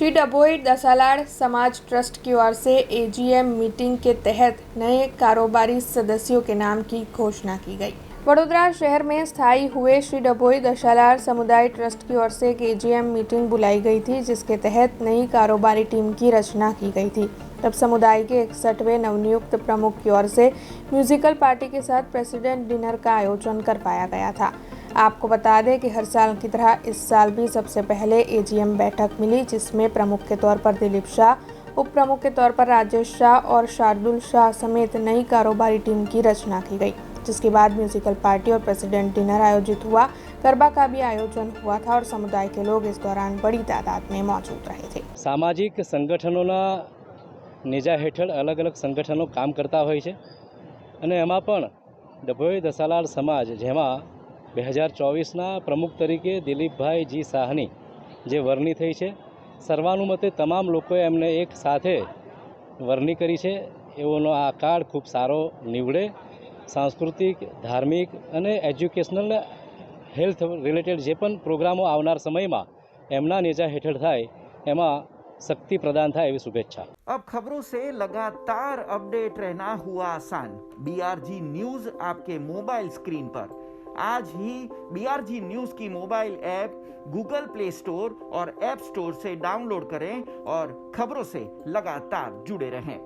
श्री डभोई दसालाड़ समाज ट्रस्ट की ओर से एजीएम मीटिंग के तहत नए कारोबारी सदस्यों के नाम की घोषणा की गई। वडोदरा शहर में स्थायी हुए श्री डभोई दसालाड़ समुदाय ट्रस्ट की ओर से एक एजीएम मीटिंग बुलाई गई थी, जिसके तहत नई कारोबारी टीम की रचना की गई थी। तब समुदाय के 61वें नवनियुक्त प्रमुख की ओर से म्यूजिकल पार्टी के साथ प्रेसिडेंट डिनर का आयोजन करवाया गया था। आपको बता दें कि हर साल की तरह इस साल भी सबसे पहले एजीएम बैठक मिली, जिसमें प्रमुख के तौर पर दिलीप शाह, उप प्रमुख के तौर पर राजेश शाह और शार्दुल शाह समेत नई कारोबारी टीम की रचना की गई, जिसके बाद म्यूजिकल पार्टी और प्रेसिडेंट डिनर आयोजित हुआ। गरबा का भी आयोजन हुआ था और समुदाय के लोग इस दौरान बड़ी तादाद में मौजूद रहे थे। सामाजिक संगठनों નેજા હેઠળ અલગ અલગ સંગઠનો કામ કરતા હોય છે અને એમાં પણ ડભોઈ દસાલાડ સમાજ, જેમાં 2024ના પ્રમુખ તરીકે દિલીપભાઈ જી શાહની જે વરણી થઈ છે, સર્વાનુમતે તમામ લોકોએ એમને એક સાથે વરણી કરી છે। એઓનો આ કાર્ડ ખૂબ સારો નીવડે, સાંસ્કૃતિક, ધાર્મિક અને એજ્યુકેશનલ હેલ્થ રિલેટેડ જે પણ પ્રોગ્રામો આવનાર સમયમાં એમના નેજા હેઠળ થાય એમાં शक्ति प्रदान था, एवं शुभेच्छा। अब खबरों से लगातार अपडेट रहना हुआ आसान। बीआरजी न्यूज आपके मोबाइल स्क्रीन पर। आज ही बीआरजी न्यूज की mobile app Google play store और ऐप स्टोर से डाउनलोड करें और खबरों से लगातार जुड़े रहें।